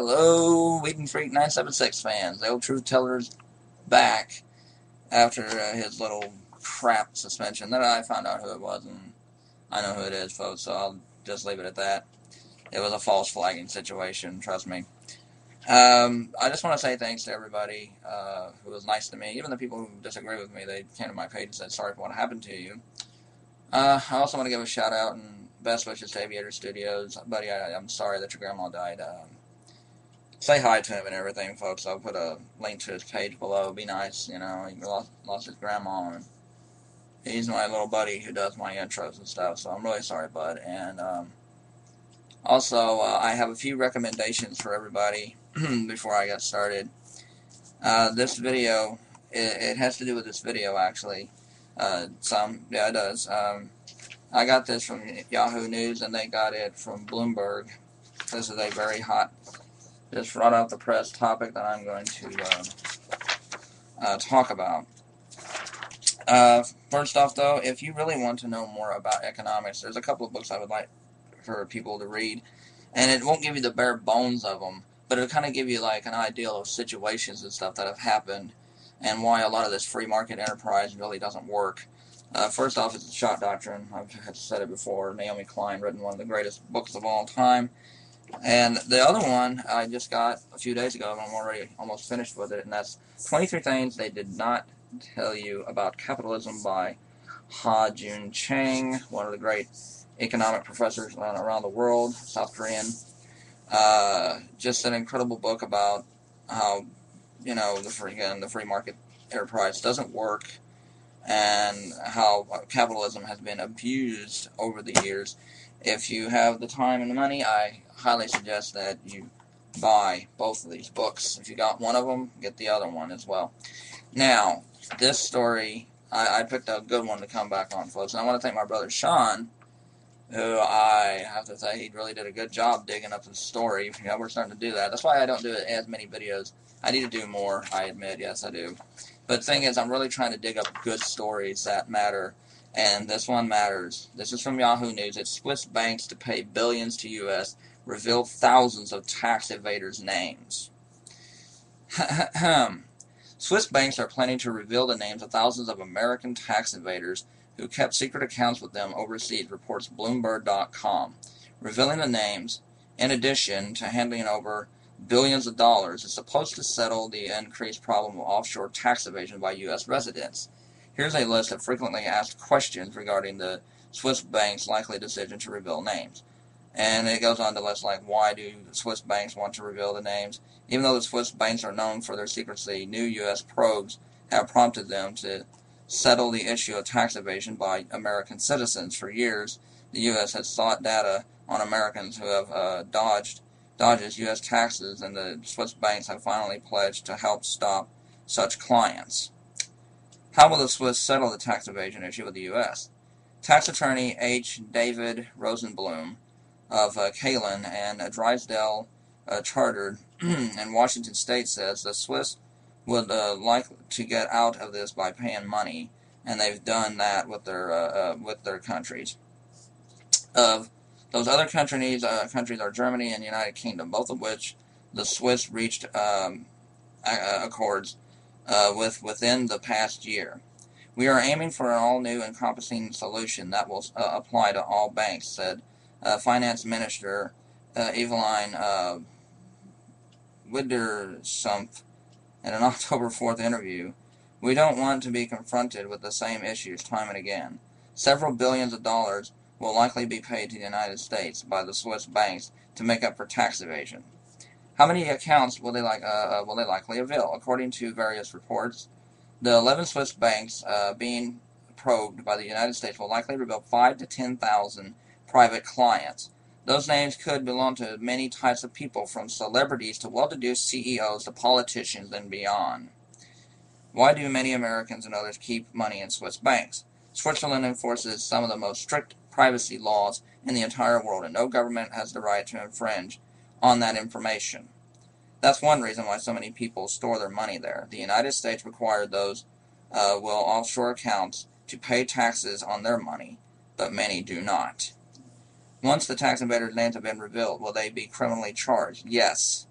Hello, Whedon Freak 976 fans. The old truth teller's back after his little crap suspension. Then I found out who it was, and I know who it is, folks, so I'll just leave it at that. It was a false flagging situation, trust me. I just want to say thanks to everybody who was nice to me, even the people who disagree with me. They came to my page and said, sorry for what happened to you. I also want to give a shout out and best wishes to Aviator Studios. Buddy, I'm sorry that your grandma died. Say hi to him and everything, folks. I'll put a link to his page below. Be nice, you know. He lost his grandma, and he's my little buddy who does my intros and stuff, so I'm really sorry, bud. And also, I have a few recommendations for everybody before I get started. This video, it has to do with this video, actually. Yeah, it does. I got this from Yahoo News, and they got it from Bloomberg. This is a very hot, just right off the press topic that I'm going to talk about. First off, though, if you really want to know more about economics, there's a couple of books I would like for people to read, and it won't give you the bare bones of them, but it'll kind of give you like an idea of situations and stuff that have happened and why a lot of this free market enterprise really doesn't work. First off, it's the Shot Doctrine. I've said it before. Naomi Klein written one of the greatest books of all time. And the other one I just got a few days ago, and I'm already almost finished with it, and that's 23 Things They Did Not Tell You About Capitalism by Ha-Joon Chang, one of the great economic professors around the world, South Korean. Just an incredible book about how, you know, the free market enterprise doesn't work, and how capitalism has been abused over the years. If you have the time and the money, I highly suggest that you buy both of these books. If you got one of them, get the other one as well. Now, this story, I picked a good one to come back on, folks. And I want to thank my brother Sean, who I have to say, he really did a good job digging up the story. You know, we're starting to do that. That's why I don't do as many videos. I need to do more, I admit. Yes, I do. But the thing is, I'm really trying to dig up good stories that matter, and this one matters. This is from Yahoo News. It's Swiss banks to pay billions to U.S. reveal thousands of tax evaders' names. Swiss banks are planning to reveal the names of thousands of American tax evaders who kept secret accounts with them overseas, reports Bloomberg.com. Revealing the names, in addition to handing over billions of dollars, is supposed to settle the increased problem of offshore tax evasion by U.S. residents. Here's a list of frequently asked questions regarding the Swiss bank's likely decision to reveal names. And it goes on to list, like, why do Swiss banks want to reveal the names? Even though the Swiss banks are known for their secrecy, new U.S. probes have prompted them to settle the issue of tax evasion by American citizens. For years, the U.S. has sought data on Americans who have dodges U.S. taxes, and the Swiss banks have finally pledged to help stop such clients. How will the Swiss settle the tax evasion issue with the U.S.? Tax attorney H. David Rosenblum of Kalin and Drysdale Chartered in Washington State says the Swiss would like to get out of this by paying money, and they've done that with their countries. Of those other countries are Germany and the United Kingdom, both of which the Swiss reached accords with within the past year. We are aiming for an all-new encompassing solution that will apply to all banks, said Finance Minister Eveline Wiedersumpf in an October 4th interview. We don't want to be confronted with the same issues time and again. Several billions of dollars will likely be paid to the United States by the Swiss banks to make up for tax evasion. How many accounts will they likely avail? According to various reports, the 11 Swiss banks being probed by the United States will likely reveal 5,000 to 10,000 private clients. Those names could belong to many types of people, from celebrities to well-to-do CEOs to politicians and beyond. Why do many Americans and others keep money in Swiss banks? Switzerland enforces some of the most strict privacy laws in the entire world, and no government has the right to infringe on that information. That's one reason why so many people store their money there. The United States required those with offshore accounts to pay taxes on their money, but many do not. Once the tax invaders' names have been revealed, will they be criminally charged? Yes.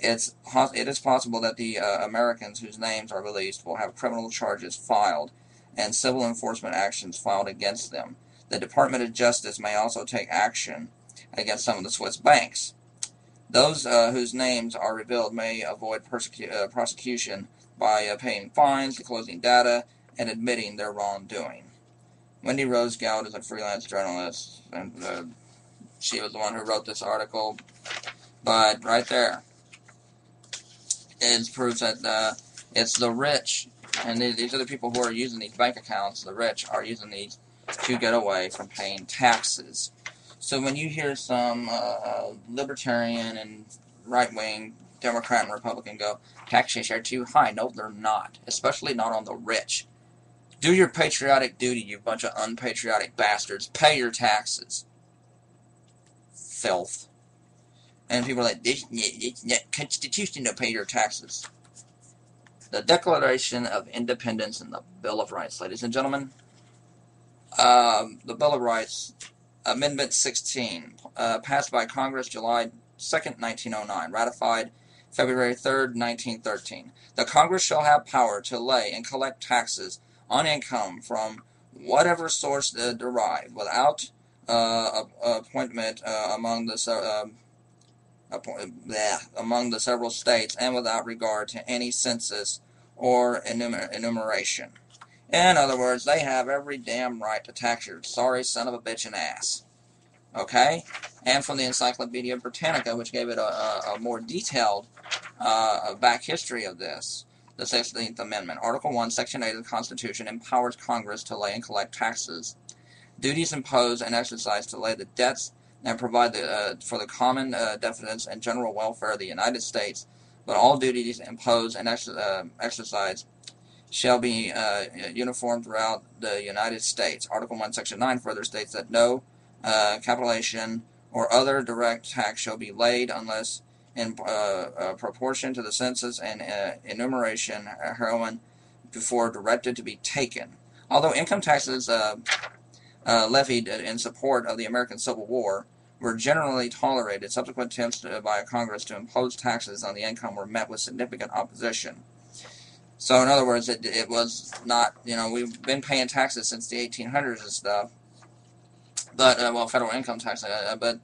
it is possible that the Americans whose names are released will have criminal charges filed and civil enforcement actions filed against them. The Department of Justice may also take action against some of the Swiss banks. Those whose names are revealed may avoid prosecution by paying fines, disclosing data, and admitting their wrongdoing. Wendy Rose Gould is a freelance journalist, and she was the one who wrote this article. But right there is proof that it's the rich, and these are the people who are using these bank accounts. The rich are using these to get away from paying taxes. So when you hear some libertarian and right-wing Democrat and Republican go, taxes are too high, no, they're not, especially not on the rich. Do your patriotic duty, you bunch of unpatriotic bastards. Pay your taxes. Filth. And people are like, it's not constitution to pay your taxes. The Declaration of Independence and the Bill of Rights, ladies and gentlemen. The Bill of Rights, Amendment 16, passed by Congress July 2nd, 1909, ratified February 3rd, 1913. The Congress shall have power to lay and collect taxes on income from whatever source derived, without appointment among the several states, and without regard to any census or enumeration. In other words, they have every damn right to tax your sorry son of a bitch and ass. Okay? And from the Encyclopedia Britannica, which gave it a more detailed back history of this, the 16th Amendment, Article 1, Section 8 of the Constitution empowers Congress to lay and collect taxes, duties imposed and exercised to lay the debts and provide for the common defense and general welfare of the United States, but all duties imposed and exercised shall be uniform throughout the United States. Article 1, Section 9 further states that no capitalization or other direct tax shall be laid unless in proportion to the census and enumeration herein before directed to be taken. Although income taxes levied in support of the American Civil War were generally tolerated, subsequent attempts by Congress to impose taxes on the income were met with significant opposition. So, in other words, it was not, we've been paying taxes since the 1800s and stuff, but, federal income tax, but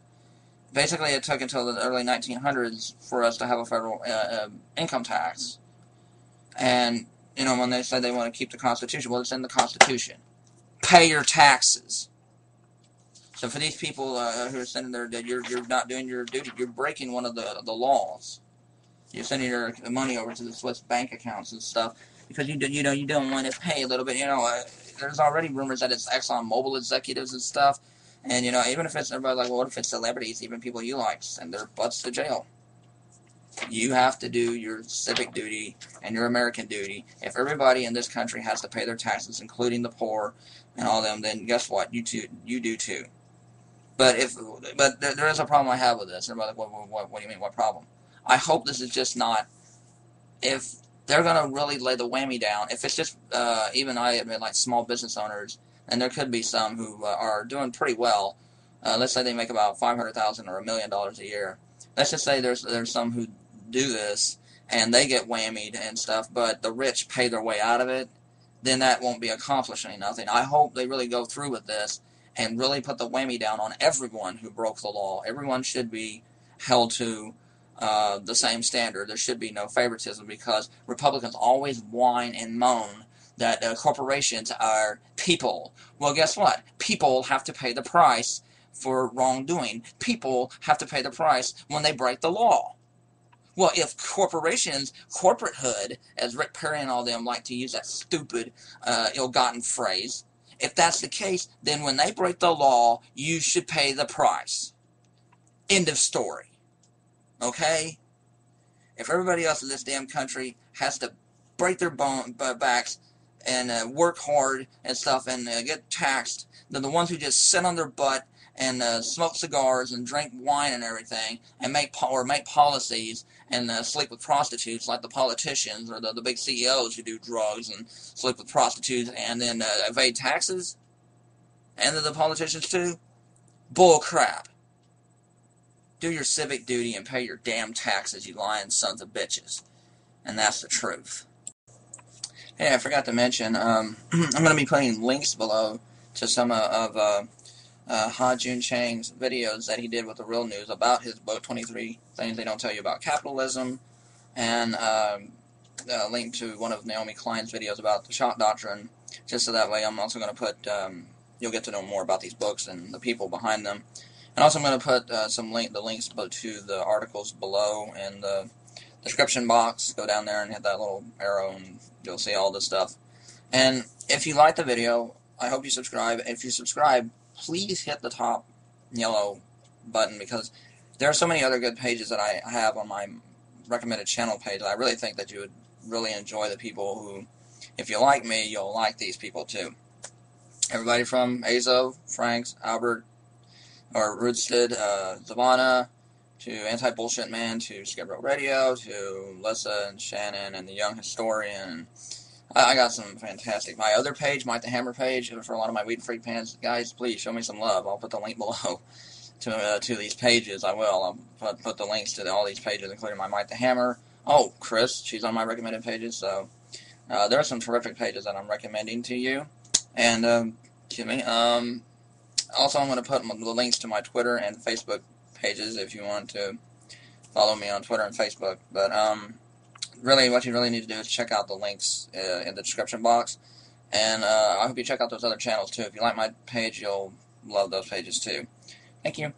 basically it took until the early 1900s for us to have a federal income tax. And, when they said they want to keep the Constitution, well, it's in the Constitution. Pay your taxes. So for these people who are sitting there, that you're not doing your duty, you're breaking one of the laws. You're sending your money over to the Swiss bank accounts and stuff because you don't want to pay a little bit. There's already rumors that it's ExxonMobil executives and stuff, and even if it's everybody like, well, what if it's celebrities, even people you like, send their butts to jail. You have to do your civic duty and your American duty. If everybody in this country has to pay their taxes, including the poor and all them, then guess what? You do too. But there is a problem I have with this. Everybody's like, what do you mean? What problem? I hope this is just not, if they're going to really lay the whammy down, if it's just, even I admit, like small business owners, and there could be some who are doing pretty well. Let's say they make about $500,000 or $1 million a year. Let's just say there's some who do this, and they get whammied and stuff, but the rich pay their way out of it, then that won't be accomplishing nothing. I hope they really go through with this and really put the whammy down on everyone who broke the law. Everyone should be held to the same standard. There should be no favoritism, because Republicans always whine and moan that corporations are people. Well, guess what? People have to pay the price for wrongdoing. People have to pay the price when they break the law. Well, if corporations, corporatehood, as Rick Perry and all them like to use that stupid, ill-gotten phrase, if that's the case, then when they break the law, you should pay the price. End of story. Okay? If everybody else in this damn country has to break their backs and work hard and stuff and get taxed, then the ones who just sit on their butt and smoke cigars and drink wine and everything and make policies and sleep with prostitutes like the politicians or the big CEOs who do drugs and sleep with prostitutes and then evade taxes, and the politicians too, bull crap. do your civic duty and pay your damn taxes, you lying sons of bitches. And that's the truth. Hey, I forgot to mention, I'm going to be putting links below to some of Ha Jun Chang's videos that he did with The Real News about his book, 23 Things They Don't Tell You About Capitalism, and a link to one of Naomi Klein's videos about the shock doctrine, just so that way I'm also going to put, you'll get to know more about these books and the people behind them. And also I'm going to put the links to the articles below in the description box. Go down there and hit that little arrow and you'll see all this stuff. And if you like the video, I hope you subscribe. If you subscribe, please hit the top yellow button, because there are so many other good pages that I have on my recommended channel page. I really think that you would really enjoy the people who, if you like me, you'll like these people too. Everybody from Azo, Franks, Albert, or Roodsted, Zavana, to Anti-Bullshit Man, to Skid Row Radio, to Lissa and Shannon and the Young Historian. I got some fantastic. My other page, Mike the Hammer page, for a lot of my Weed Freak fans, guys, please show me some love. I'll put the link below to these pages. I will. I'll put the links to all these pages, including my Mike the Hammer. Oh, Chris, she's on my recommended pages. So there are some terrific pages that I'm recommending to you. And excuse me. Also, I'm going to put the links to my Twitter and Facebook pages if you want to follow me on Twitter and Facebook. But really, what you really need to do is check out the links in the description box. And I hope you check out those other channels too. If you like my page, you'll love those pages too. Thank you.